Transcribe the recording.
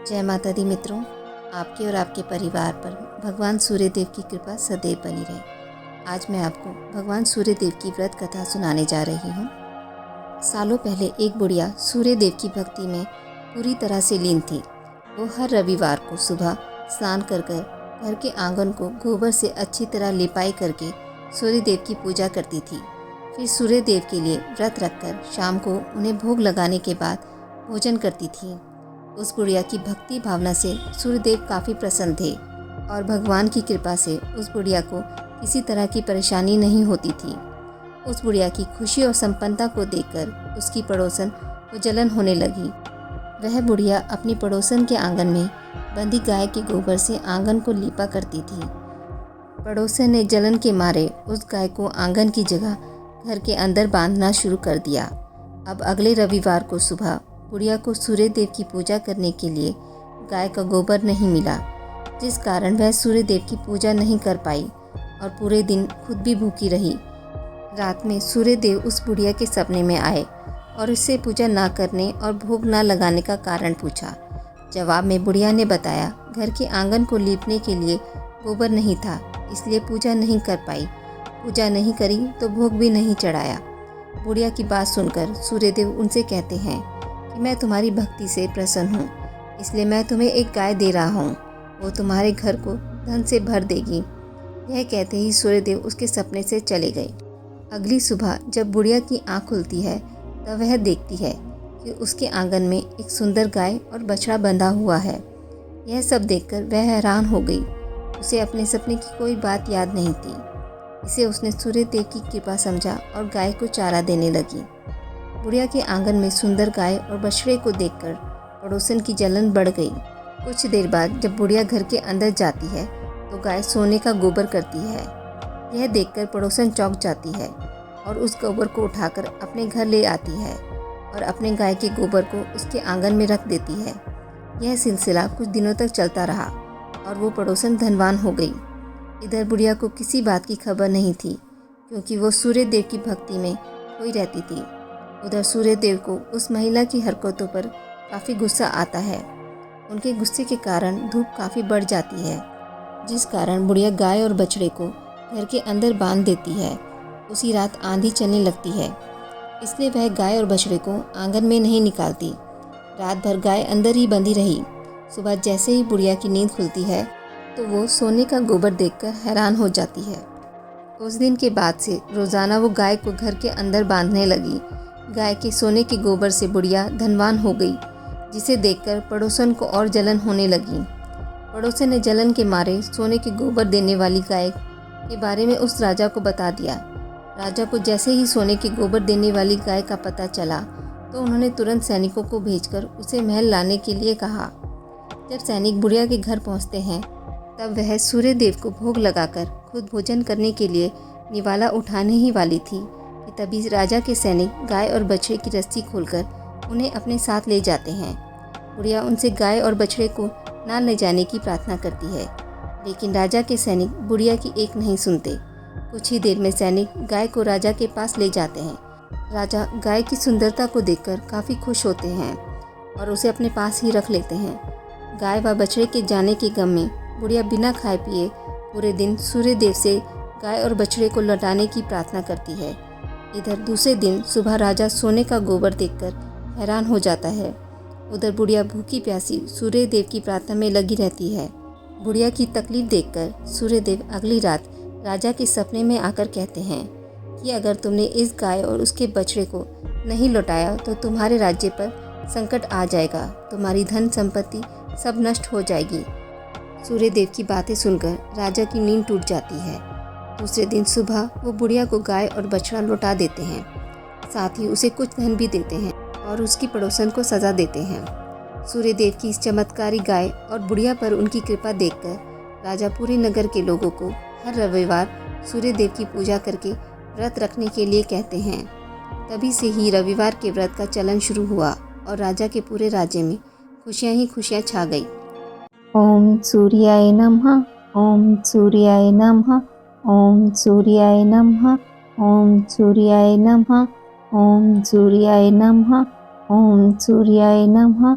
जय माता दी मित्रों, आपके और आपके परिवार पर भगवान सूर्यदेव की कृपा सदैव बनी रहे। आज मैं आपको भगवान सूर्यदेव की व्रत कथा सुनाने जा रही हूँ। सालों पहले एक बुढ़िया सूर्यदेव की भक्ति में पूरी तरह से लीन थी। वो हर रविवार को सुबह स्नान कर घर के आंगन को गोबर से अच्छी तरह लिपाई करके सूर्यदेव की पूजा करती थी। फिर सूर्यदेव के लिए व्रत रखकर शाम को उन्हें भोग लगाने के बाद भोजन करती थी। उस बुढ़िया की भक्ति भावना से सूर्यदेव काफ़ी प्रसन्न थे और भगवान की कृपा से उस बुढ़िया को किसी तरह की परेशानी नहीं होती थी। उस बुढ़िया की खुशी और संपन्नता को देखकर उसकी पड़ोसन को जलन होने लगी। वह बुढ़िया अपनी पड़ोसन के आंगन में बंधी गाय के गोबर से आंगन को लीपा करती थी। पड़ोसन ने जलन के मारे उस गाय को आंगन की जगह घर के अंदर बांधना शुरू कर दिया। अब अगले रविवार को सुबह बुढ़िया को सूर्यदेव की पूजा करने के लिए गाय का गोबर नहीं मिला, जिस कारण वह सूर्यदेव की पूजा नहीं कर पाई और पूरे दिन खुद भी भूखी रही। रात में सूर्यदेव उस बुढ़िया के सपने में आए और उससे पूजा ना करने और भोग ना लगाने का कारण पूछा। जवाब में बुढ़िया ने बताया, घर के आंगन को लीपने के लिए गोबर नहीं था, इसलिए पूजा नहीं कर पाई। पूजा नहीं करी तो भोग भी नहीं चढ़ाया। बुढ़िया की बात सुनकर सूर्यदेव उनसे कहते हैं कि मैं तुम्हारी भक्ति से प्रसन्न हूँ, इसलिए मैं तुम्हें एक गाय दे रहा हूँ। वो तुम्हारे घर को धन से भर देगी। यह कहते ही सूर्यदेव उसके सपने से चले गए। अगली सुबह जब बुढ़िया की आँख खुलती है तब वह देखती है कि उसके आंगन में एक सुंदर गाय और बछड़ा बंधा हुआ है। यह सब देखकर वह हैरान हो गई। उसे अपने सपने की कोई बात याद नहीं थी। इसे उसने सूर्यदेव की कृपा समझा और गाय को चारा देने लगी। बुढ़िया के आंगन में सुंदर गाय और बछड़े को देखकर पड़ोसन की जलन बढ़ गई। कुछ देर बाद जब बुढ़िया घर के अंदर जाती है तो गाय सोने का गोबर करती है। यह देखकर पड़ोसन चौंक जाती है और उस गोबर को उठाकर अपने घर ले आती है और अपने गाय के गोबर को उसके आंगन में रख देती है। यह सिलसिला कुछ दिनों तक चलता रहा और वो पड़ोसन धनवान हो गई। इधर बुढ़िया को किसी बात की खबर नहीं थी, क्योंकि वो सूर्यदेव की भक्ति में खोई रहती थी। उधर सूर्यदेव को उस महिला की हरकतों पर काफ़ी गुस्सा आता है। उनके गुस्से के कारण धूप काफ़ी बढ़ जाती है, जिस कारण बुढ़िया गाय और बछड़े को घर के अंदर बांध देती है। उसी रात आंधी चलने लगती है, इसलिए वह गाय और बछड़े को आंगन में नहीं निकालती। रात भर गाय अंदर ही बंधी रही। सुबह जैसे ही बुढ़िया की नींद खुलती है तो वो सोने का गोबर देखकर हैरान हो जाती है। उस दिन के बाद से रोज़ाना वो गाय को घर के अंदर बांधने लगी। गाय के सोने के गोबर से बुढ़िया धनवान हो गई, जिसे देखकर पड़ोसन को और जलन होने लगी। पड़ोसन ने जलन के मारे सोने के गोबर देने वाली गाय के बारे में उस राजा को बता दिया। राजा को जैसे ही सोने के गोबर देने वाली गाय का पता चला तो उन्होंने तुरंत सैनिकों को भेजकर उसे महल लाने के लिए कहा। जब सैनिक बुढ़िया के घर पहुंचते हैं तब वह सूर्यदेव को भोग लगाकर खुद भोजन करने के लिए निवाला उठाने ही वाली थी कि तभी राजा के सैनिक गाय और बछड़े की रस्सी खोलकर उन्हें अपने साथ ले जाते हैं। बुढ़िया उनसे गाय और बछड़े को ना ले जाने की प्रार्थना करती है, लेकिन राजा के सैनिक बुढ़िया की एक नहीं सुनते। कुछ ही देर में सैनिक गाय को राजा के पास ले जाते हैं। राजा गाय की सुंदरता को देखकर काफ़ी खुश होते हैं और उसे अपने पास ही रख लेते हैं। गाय व बछड़े के जाने के गम में बुढ़िया बिना खाए पिए पूरे दिन सूर्यदेव से गाय और बछड़े को लौटाने की प्रार्थना करती है। इधर दूसरे दिन सुबह राजा सोने का गोबर देखकर हैरान हो जाता है। उधर बुढ़िया भूखी प्यासी सूर्यदेव की प्रार्थना में लगी रहती है। बुढ़िया की तकलीफ देखकर सूर्यदेव अगली रात राजा के सपने में आकर कहते हैं कि अगर तुमने इस गाय और उसके बछड़े को नहीं लौटाया तो तुम्हारे राज्य पर संकट आ जाएगा, तुम्हारी धन संपत्ति सब नष्ट हो जाएगी। सूर्यदेव की बातें सुनकर राजा की नींद टूट जाती है। दूसरे दिन सुबह वो बुढ़िया को गाय और बछड़ा लौटा देते हैं, साथ ही उसे कुछ धन भी देते हैं और उसकी पड़ोसन को सज़ा देते हैं। सूर्यदेव की इस चमत्कारी गाय और बुढ़िया पर उनकी कृपा देखकर राजा पूरे नगर के लोगों को हर रविवार सूर्यदेव की पूजा करके व्रत रखने के लिए कहते हैं। तभी से ही रविवार के व्रत का चलन शुरू हुआ और राजा के पूरे राज्य में खुशियाँ ही खुशियाँ छा गई। ओम सूर्याय नमः। ओम सूर्याय नमः। ओम सूर्याय नमः। ओम सूर्याय नमः। ओम सूर्याय नमः। ओम सूर्याय नमः।